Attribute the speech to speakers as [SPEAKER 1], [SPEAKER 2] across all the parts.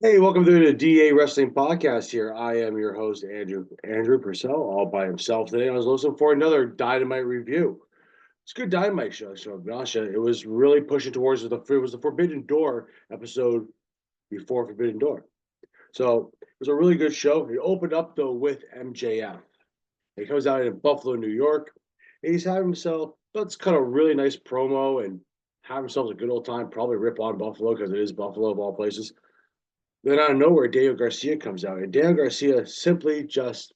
[SPEAKER 1] Hey, welcome to the DA Wrestling Podcast here. I am your host, Andrew Purcell, all by himself today. I was listening for another Dynamite review. It's a good Dynamite show, so gosh, it was really pushing towards it was the Forbidden Door episode before Forbidden Door. So it was a really good show. It opened up though with MJF. He comes out in Buffalo, New York, and he's having himself let's cut a really nice promo and have himself a good old time, probably rip on Buffalo because it is Buffalo of all places. Then out of nowhere, Daniel Garcia comes out, and Daniel Garcia simply just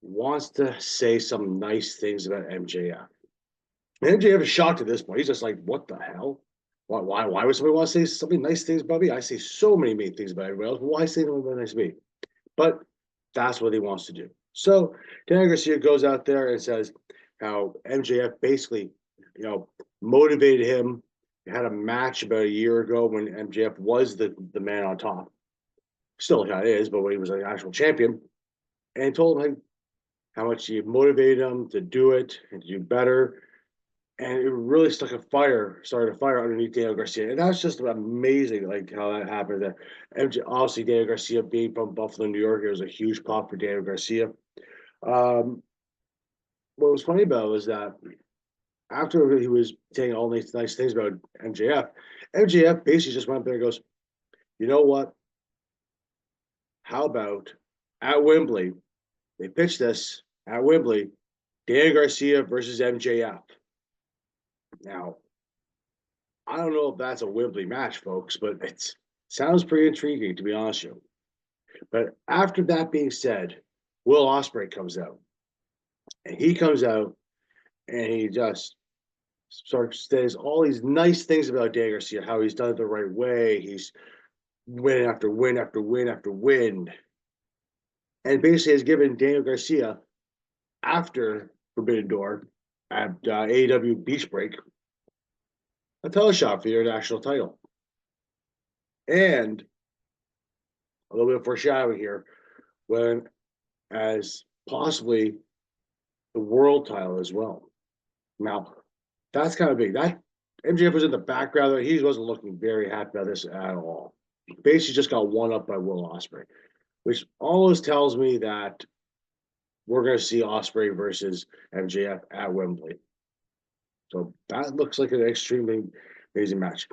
[SPEAKER 1] wants to say some nice things about MJF. And MJF is shocked at this point. He's just like, "What the hell? Why would somebody want to say something nice things about me? I say so many mean things about everybody else. Why say something nice to me?" But that's what he wants to do. So Daniel Garcia goes out there and says how MJF basically, you know, motivated him. He had a match about a year ago when MJF was the man on top. Still kind of is, but when he was an actual champion, and told him like, how much he motivated him to do it and to do better. And it really started a fire underneath Daniel Garcia. And that's just amazing, like how that happened. That MJ, obviously, Daniel Garcia being from Buffalo, New York, it was a huge pop for Daniel Garcia. Um, what was funny about it was that after he was saying all these nice things about MJF basically just went up there and goes, you know what? How about at Wembley? They pitched this at Wembley, Dan Garcia versus MJF. Now, I don't know if that's a Wembley match, folks, but it sounds pretty intriguing, to be honest with you. But after that being said, Will Osprey comes out. And he comes out and he just starts says all these nice things about Dan Garcia, how he's done it the right way. He's win after win after win after win. And basically has given Daniel Garcia, after Forbidden Door at AEW Beach Break, a title shot for your national title. And a little bit of foreshadowing here, when as possibly the world title as well. Now, that's kind of big. That MJF was in the background there. He wasn't looking very happy about this at all. Basically just got one up by Will Osprey, which almost tells me that we're going to see Osprey versus MJF at Wembley. So that looks like an extremely amazing match.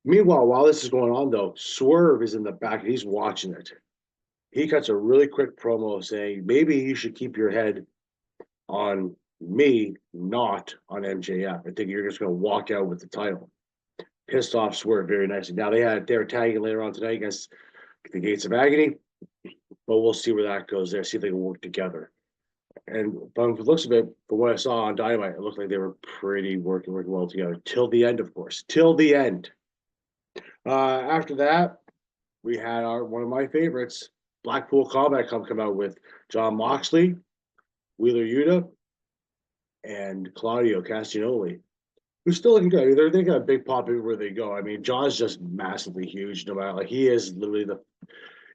[SPEAKER 1] Meanwhile, while this is going on, though, Swerve is in the back. He's watching it. He cuts a really quick promo saying, maybe you should keep your head on me, not on MJF. I think you're just going to walk out with the title. Pissed off Swerve very nicely. Now they're tagging later on tonight against the Gates of Agony, but we'll see where that goes there. See if they can work together. And from the looks of it, from what I saw on Dynamite, it looked like they were pretty working well together till the end, of course, till the end. After that, we had one of my favorites, Blackpool Combat come out with Jon Moxley, Wheeler Yuta, and Claudio Castagnoli, who's still looking good. I mean, they got a big pop everywhere they go. I mean, John's just massively huge. No matter, like, he is literally the.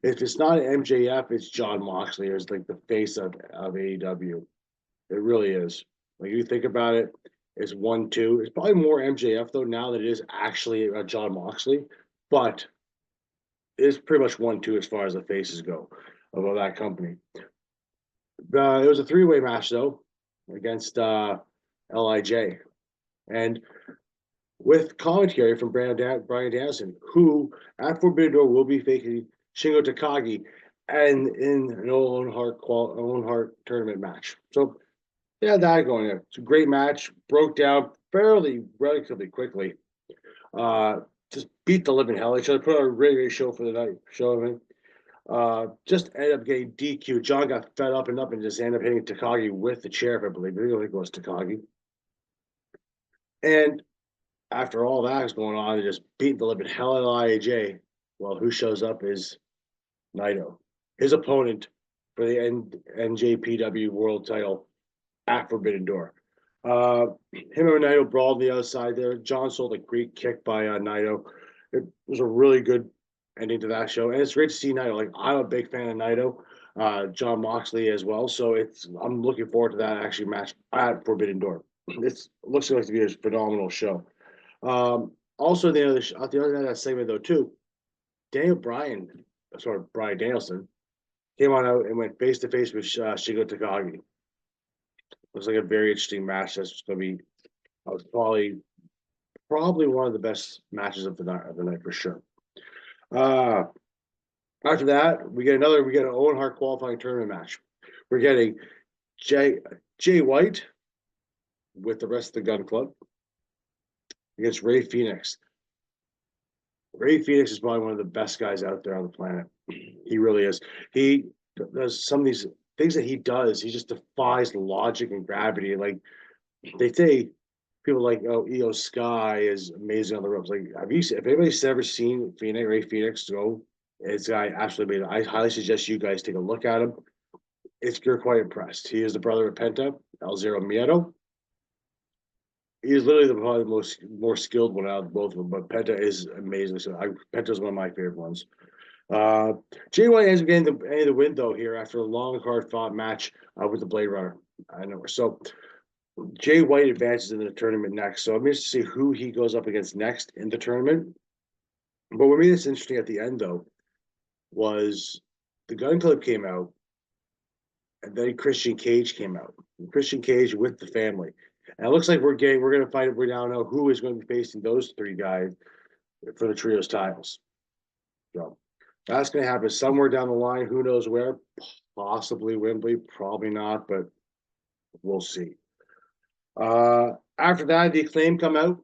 [SPEAKER 1] If it's not MJF, it's Jon Moxley. It's like the face of AEW. It really is. Like, you think about it, it's 1-2. It's probably more MJF though now that it is actually Jon Moxley, but it's pretty much 1-2 as far as the faces go of that company. It was a three-way match though against Lij, and with commentary from Brian Danielson, who at Forbidden Door will be facing Shingo Takagi, and in an own heart tournament match. So yeah, that going there. It's a great match. Broke down relatively quickly. Just beat the living hell. They should have put on a really great show for the night. Just ended up getting DQ. John got fed up and just ended up hitting Takagi with the chair, I believe. I think it was Takagi. And after all that was going on, they just beat the living hell out of Lij. Well, who shows up is NAITO, his opponent for the NJPW World Title at Forbidden Door. Him and NAITO brawled on the other side there. John sold a great kick by NAITO. It was a really good ending to that show, and it's great to see NAITO. Like, I'm a big fan of NAITO, Jon Moxley as well. So I'm looking forward to that actually match at Forbidden Door. It looks like to be a phenomenal show. Also, at the other end of that segment though too, Brian Danielson, came on out and went face to face with Shingo Takagi. Looks like a very interesting match. That's going to be probably one of the best matches of the night for sure. Uh, After that, we get an Owen Hart qualifying tournament match. We're getting Jay White with the rest of the Gun Club against Ray Phoenix. Ray Phoenix is probably one of the best guys out there on the planet. He really is. He does some of these things that he does. He just defies logic and gravity. Like they say, people like, oh, Io Sky is amazing on the ropes. Like, if anybody's ever seen Ray Phoenix go, it's guy absolutely amazing. I highly suggest you guys take a look at him. You're quite impressed. He is the brother of Penta, El Zero Miedo. He is literally probably the more skilled one out of both of them, but Penta is amazing. So Penta is one of my favorite ones. Jay White ends up getting the win though here after a long, hard fought match with the Blade Runner. I know. So Jay White advances in the tournament next. So I'm interested to see who he goes up against next in the tournament. But what made this interesting at the end though was the Gun Club came out, and then Christian Cage came out. Christian Cage with the family. And it looks like we're going to find out, we now know who is going to be facing those three guys for the trios titles. So that's going to happen somewhere down the line. Who knows where? Possibly Wembley, probably not, but we'll see. After that, the Acclaim come out.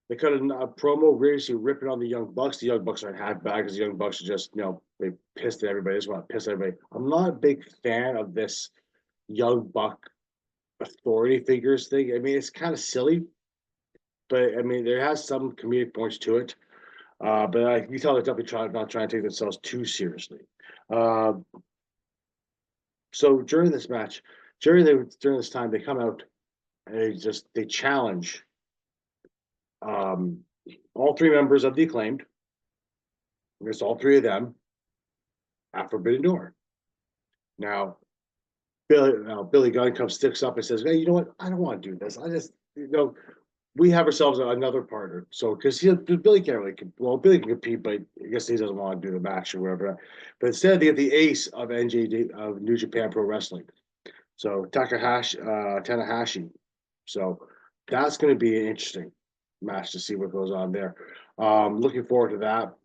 [SPEAKER 1] They cut a promo, really ripping on the Young Bucks. The Young Bucks aren't half bad because the Young Bucks are just, they pissed at everybody. They just want to piss at everybody. I'm not a big fan of this Young Buck authority figures thing. I mean, it's kind of silly, but I mean, there has some comedic points to it. But you tell they're definitely not trying to take themselves too seriously. So during this match, during this time, they come out and they challenge all three members of the Acclaimed. There's all three of them at Forbidden Door. Now, Billy Gunn sticks up and says, "Hey, you know what? I don't want to do this. I just, we have ourselves another partner." So, because Billy can't really, Billy can compete, but I guess he doesn't want to do the match or whatever. But instead, they get the ace of of New Japan Pro Wrestling. So Tanahashi. So that's going to be an interesting match to see what goes on there. Looking forward to that.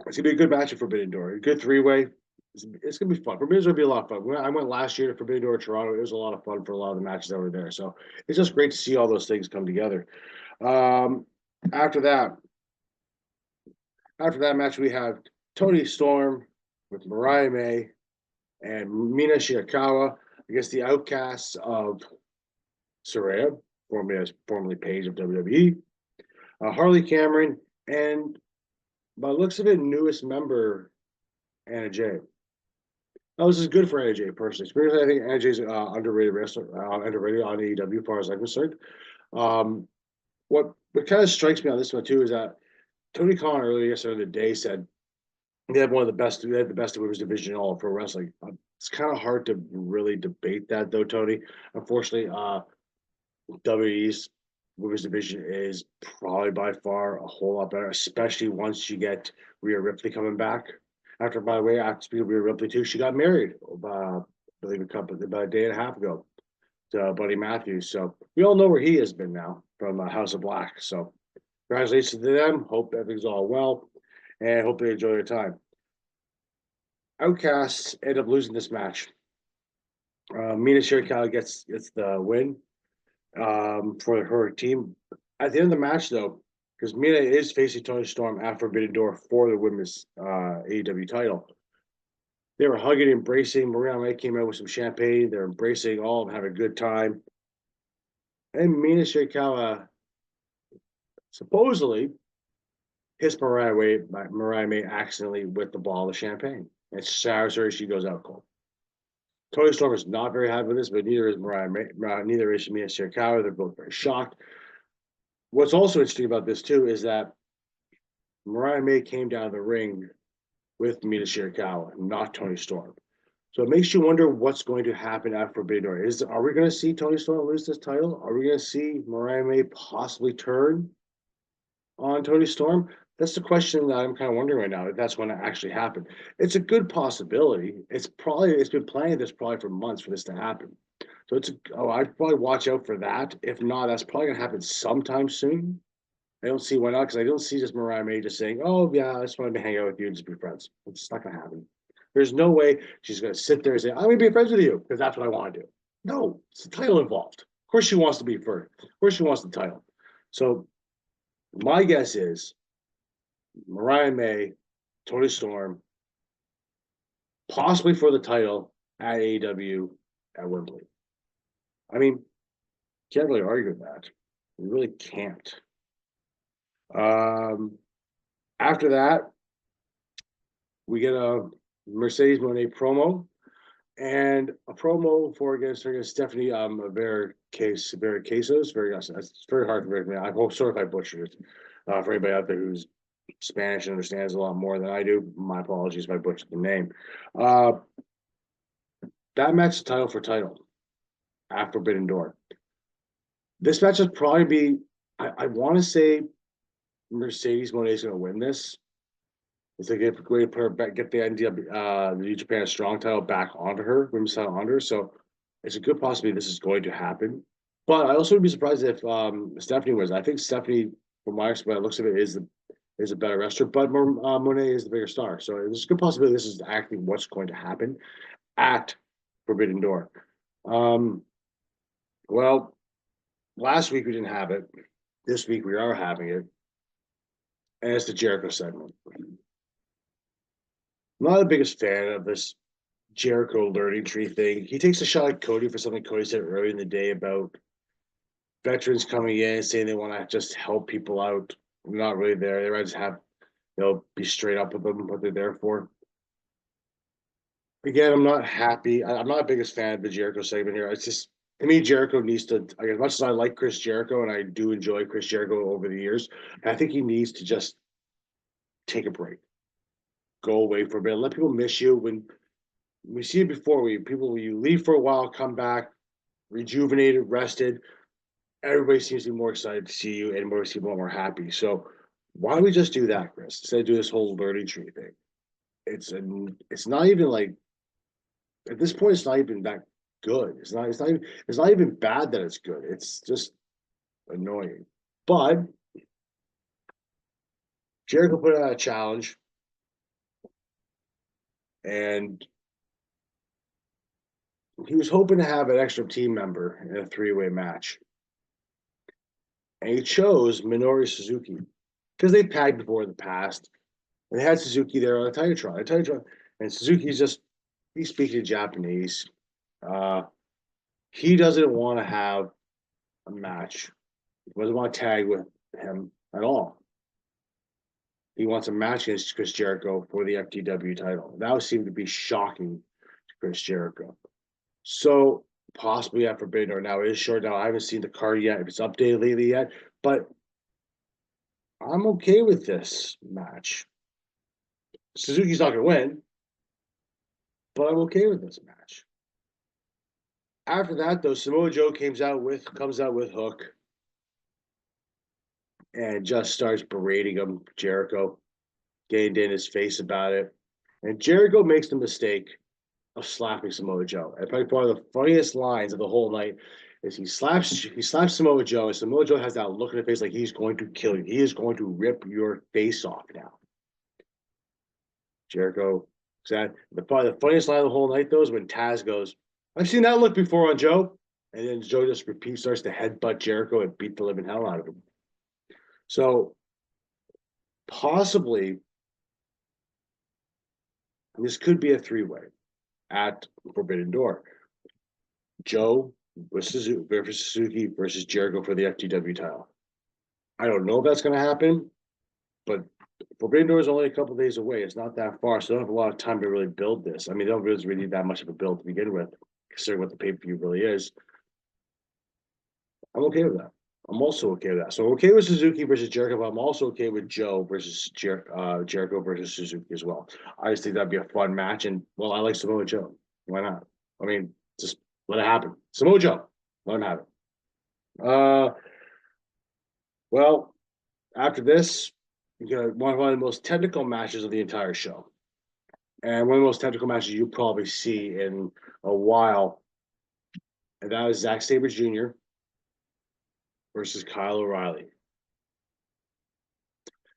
[SPEAKER 1] It's gonna be a good match at Forbidden Door. A good three-way. It's gonna be fun. Forbidden Door will be a lot of fun. I went last year to Forbidden Door Toronto. It was a lot of fun for a lot of the matches that were there. So it's just great to see all those things come together. After that match, we have Toni Storm with Mariah May and Mina Shirakawa against the Outcasts of Saraya, formerly Paige of WWE, Harley Cameron, and by the looks of it, newest member Anna Jay. Now, this is good for Anna Jay personally. I think Anna Jay's underrated wrestler, underrated on AEW, as far as I'm concerned. What kind of strikes me on this one too is that Tony Khan earlier yesterday in the day said they had the best of women's division in all of pro wrestling. It's kind of hard to really debate that though, Tony. Unfortunately, WWE's women's division is probably by far a whole lot better, especially once you get Rhea Ripley coming back. By the way, after speaking of Rhea Ripley too, she got married, I believe about a day and a half ago to Buddy Matthews. So we all know where he has been now from House of Black. So congratulations to them. Hope everything's all well, and hope they enjoy their time. Outcasts end up losing this match. Mina Shirakawa gets the win for her team. At the end of the match, though, because Mina is facing Toni Storm at Forbidden Door for the women's AEW title, they were hugging, embracing. Mariah May came out with some champagne. They're embracing all and having a good time. And Mina Shirakawa supposedly hits Mariah May accidentally with the ball of champagne. And sours her, she goes out cold. Toni Storm is not very happy with this, but neither is neither is Mina Shirakawa. They're both very shocked. What's also interesting about this too is that Mariah May came down the ring with Mina Shirakawa, not Toni Storm. So it makes you wonder what's going to happen at Forbidden Door. Are we going to see Toni Storm lose this title? Are we going to see Mariah May possibly turn on Toni Storm? That's the question that I'm kind of wondering right now, if that's going to actually happen. It's a good possibility. It's been planning this probably for months for this to happen. So I'd probably watch out for that. If not, that's probably gonna happen sometime soon. I don't see why not, because I don't see just Mariah May just saying, "Oh yeah, I just wanted to hang out with you and just be friends." It's not gonna happen. There's no way she's gonna sit there and say, "I'm gonna be friends with you because that's what I want to do." No, it's the title involved. Of course, she wants to be first. Of course, she wants the title. So my guess is Mariah May, Toni Storm, possibly for the title at AEW at Wembley. I mean, can't really argue with that. You really can't. Um, After that, we get a Mercedes Moné promo and a promo for against Stephanie Vera Quesos. It's very hard for me. I hope sorry if I butchered it. For anybody out there who's Spanish and understands a lot more than I do, my apologies if I butchered the name. That match title for title at Forbidden Door. This match would probably be, I want to say Mercedes Moné is going to win this. It's a good way to put her back, get the the New Japan Strong title back onto her, women's title onto her. So it's a good possibility this is going to happen. But I also would be surprised if Stephanie wins. I think Stephanie, from my experience, looks of it, is a better wrestler, but Monet is the bigger star. So there's a good possibility this is actually what's going to happen at Forbidden Door. Well, last week we didn't have it. This week we are having it. And it's the Jericho segment. I'm not the biggest fan of this Jericho learning tree thing. He takes a shot at Cody for something Cody said earlier in the day about veterans coming in saying they want to just help people out. Not really there. They just have, be straight up with them, what they're there for. Again, I'm not happy. I'm not the biggest fan of the Jericho segment here. It's just, to me, Jericho needs to, as much as I like Chris Jericho and I do enjoy Chris Jericho over the years, I think he needs to just take a break, go away for a bit, let people miss you. When we see it before, you leave for a while, come back, rejuvenated, rested. Everybody seems to be more excited to see you and more people more happy. So why don't we just do that, Chris? Instead of do this whole learning tree thing. It's not even like, at this point, it's not even that good. It's not even bad that it's good. It's just annoying. But Jericho put out a challenge, and he was hoping to have an extra team member in a three-way match. And he chose Minoru Suzuki because they've tagged before in the past. And they had Suzuki there on a Titantron. And Suzuki's just, he's speaking Japanese. He doesn't want to have a match. He doesn't want to tag with him at all. He wants a match against Chris Jericho for the FTW title. That would seem to be shocking to Chris Jericho. So possibly at Forbidden Door. Now it is short now. I haven't seen the card yet, if it's updated lately yet, but I'm okay with this match. Suzuki's not gonna win, but I'm okay with this match. After that, though, Samoa Joe comes out with Hook and just starts berating him, Jericho, getting in his face about it. And Jericho makes the mistake of slapping Samoa Joe. And probably one of the funniest lines of the whole night is he slaps Samoa Joe, and Samoa Joe has that look in the face like he's going to kill you. He is going to rip your face off now. Jericho said probably the funniest line of the whole night though is when Taz goes, "I've seen that look before on Joe," and then Joe just starts to headbutt Jericho and beat the living hell out of him. So possibly this could be a three-way at Forbidden Door. Joe versus Suzuki versus Jericho for the FTW title. I don't know if that's going to happen, but Forbidden Door is only a couple of days away. It's not that far, so they don't have a lot of time to really build this. I mean, they don't really need that much of a build to begin with, considering what the pay-per-view really is. I'm okay with that. I'm also okay with that. So I'm okay with Suzuki versus Jericho, but I'm also okay with Joe versus Jericho versus Suzuki as well. I just think that'd be a fun match, and well, I like Samoa Joe. Why not? I mean, just let it happen. Samoa Joe, let him have it. Well, after this, you got one of the most technical matches of the entire show, and one of the most technical matches you'll probably see in a while, and that is Zack Sabre Jr. versus Kyle O'Reilly.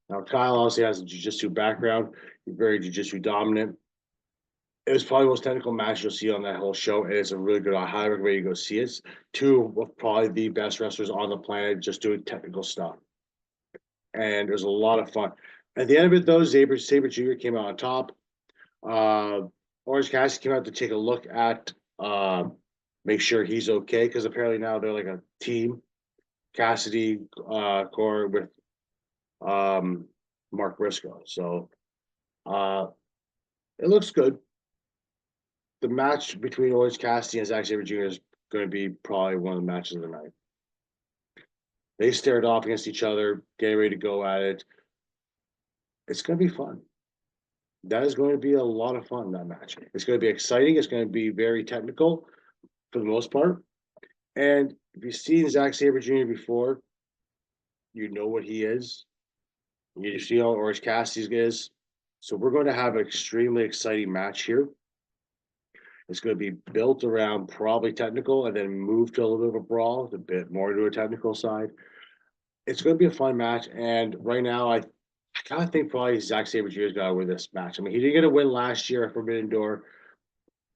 [SPEAKER 1] Now, Kyle obviously has a jiu-jitsu background. He's very jiu-jitsu dominant. It was probably the most technical match you'll see on that whole show, and it's a really good. I highly recommend you go see it. Two of probably the best wrestlers on the planet just doing technical stuff, and it was a lot of fun. At the end of it, though, Sabre Jr. came out on top. Orange Cassidy came out to take a look at, make sure he's okay, because apparently now they're like a team. Cassidy, core with Mark Briscoe. So it looks good. The match between Orange Cassidy and Zack Sabre Jr. is going to be probably one of the matches of the night. They stared off against each other, getting ready to go at it. It's going to be fun. That is going to be a lot of fun, that match. It's going to be exciting. It's going to be very technical for the most part. And if you've seen Zack Sabre Jr. before, you know what he is. You see how Orange Cassidy is. So we're going to have an extremely exciting match here. It's going to be built around probably technical and then move to a little bit of a brawl, a bit more to a technical side. It's going to be a fun match. And right now, I kind of think probably Zack Sabre Jr.'s got to win this match. I mean, he didn't get a win last year at Forbidden Door.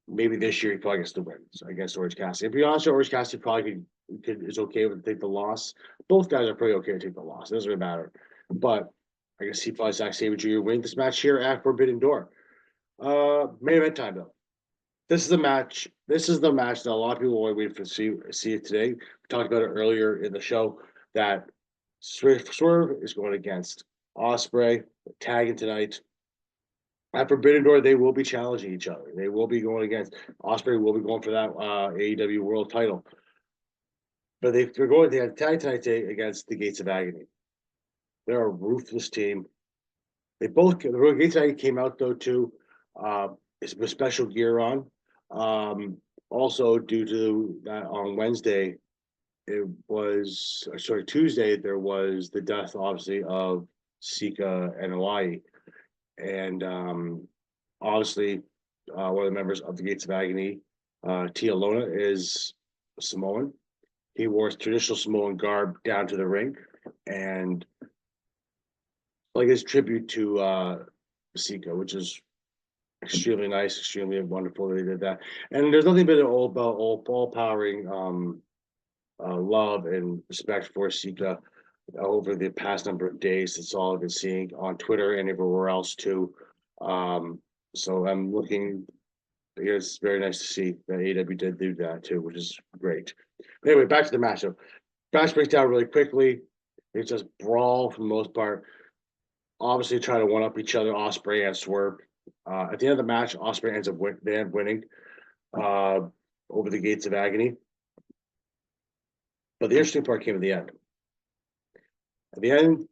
[SPEAKER 1] Maybe this year he probably gets the win against Orange Cassidy. To be honest, Orange Cassidy probably is okay with take the loss. Both guys are pretty okay to take the loss. It doesn't really matter. But I guess he probably Zack Sabre Jr. win this match here at Forbidden Door. Main event time though. This is the match. This is the match that a lot of people were waiting to see it today. We talked about it earlier in the show that Swerve is going against Osprey, tagging tonight. At Forbidden Door, they will be challenging each other. They will be going against Osprey. Will be going for that AEW World Title. But they're going. They have tag tonight against the Gates of Agony. They're a ruthless team. They both. The Gates of Agony came out though too. It's with special gear on. Also, due to that on Wednesday, Tuesday, there was the death, obviously, of Sika and Hawaii. And obviously, one of the members of the Gates of Agony, Tia Lona, is Samoan. He wore his traditional Samoan garb down to the ring. And like his tribute to Sika, which is extremely nice, extremely wonderful that they did that. And there's nothing but all-powering love and respect for Sika over the past number of days. It's all I've been seeing on Twitter and everywhere else too. So I'm looking. It's very nice to see that AEW did do that too, which is great. Anyway, back to the matchup. Match breaks down really quickly. It's just brawl for the most part. Obviously, try to one up each other. Osprey and Swerve. At the end of the match, Osprey ends up winning over the Gates of Agony. But the interesting part came at the end. At the end,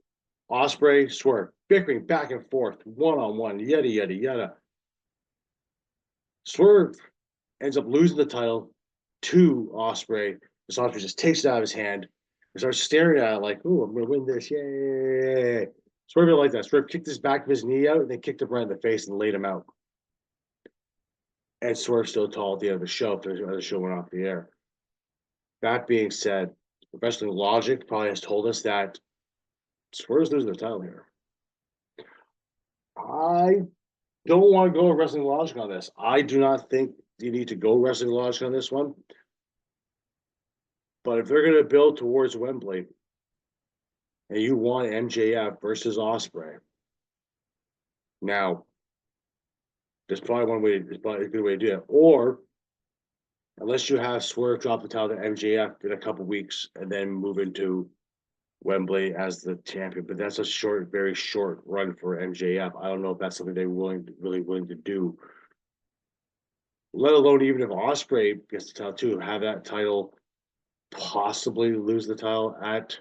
[SPEAKER 1] Osprey, Swerve, bickering back and forth, one-on-one, yada, yada, yada. Swerve ends up losing the title to Osprey. Osprey just takes it out of his hand and starts staring at it like, "Ooh, I'm going to win this, yay." Swerve didn't like that. Swerve kicked his back of his knee out and then kicked him right in the face and laid him out. And Swerve's still tall at the end of the show after the show went off the air. That being said, professional logic probably has told us that Swerve's losing the title here. I don't want to go wrestling logic on this. I do not think you need to go wrestling logic on this one. But if they're going to build towards Wembley, and you want MJF versus Osprey, now there's probably one way. There's probably a good way to do it. Or unless you have Swerve drop the title to MJF in a couple weeks and then move into Wembley as the champion, but that's a very short run for MJF. I don't know if that's something they're really willing to do. Let alone even if Osprey gets the title too, have that title possibly lose the title at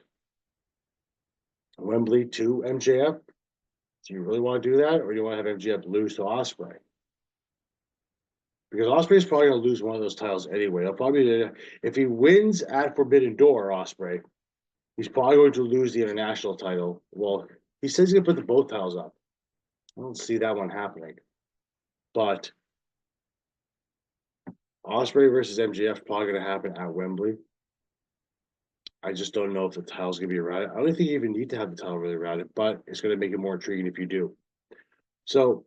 [SPEAKER 1] Wembley to MJF. Do you really want to do that, or do you want to have MJF lose to Osprey? Because Osprey is probably going to lose one of those titles anyway. He'll probably, if he wins at Forbidden Door, Osprey, he's probably going to lose the international title. Well, He says he's gonna put the both titles up. I don't see that one happening. But Osprey versus MJF probably gonna happen at Wembley. I just don't know if the title's gonna be around it. I don't think you even need to have the title really around it, but it's gonna make it more intriguing if you do. So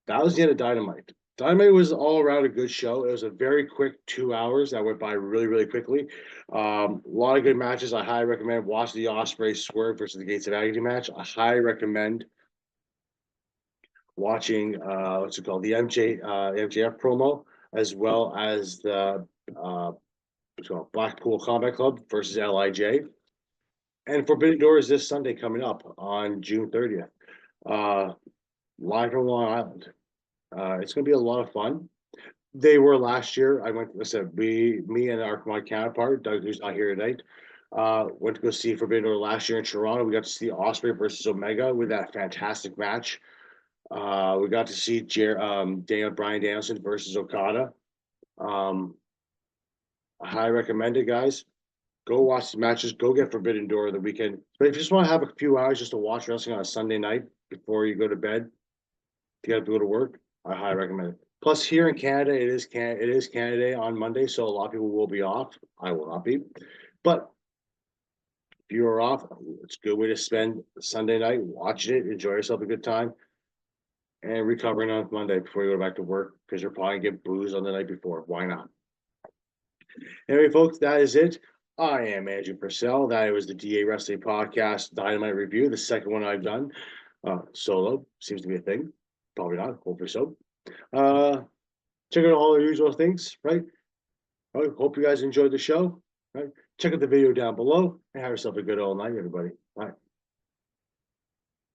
[SPEAKER 1] that was the end of Dynamite. Dynamite was all around a good show. It was a very quick 2 hours that went by really, really quickly. A lot of good matches. I highly recommend watching the Osprey Swerve versus the Gates of Agony match. I highly recommend watching what's it called, the MJF promo, as well as the what's it called, Blackpool Combat Club versus LIJ. And Forbidden Door is this Sunday coming up on June 30th. Live from Long Island. It's going to be a lot of fun. They were last year. Me and my counterpart, Doug, who's not here tonight, went to go see Forbidden Door last year in Toronto. We got to see Osprey versus Omega with that fantastic match. We got to see Brian Danielson versus Okada. I highly recommend it, guys. Go watch the matches. Go get Forbidden Door the weekend. But if you just want to have a few hours just to watch wrestling on a Sunday night before you go to bed, if you got to go to work, I highly recommend it. Plus, here in Canada, it is Canada Day on Monday, so a lot of people will be off. I will not be, but if you are off, it's a good way to spend Sunday night watching it, enjoy yourself a good time, and recovering on Monday before you go back to work because you're probably gonna get boozed on the night before. Why not? Anyway, folks, that is it. I am Andrew Purcell. That was the DA Wrestling Podcast Dynamite Review, the second one I've done. Solo seems to be a thing. Probably not. Hopefully so. Check out all the usual things, right? I hope you guys enjoyed the show. Right? Check out the video down below and have yourself a good old night, everybody. Bye.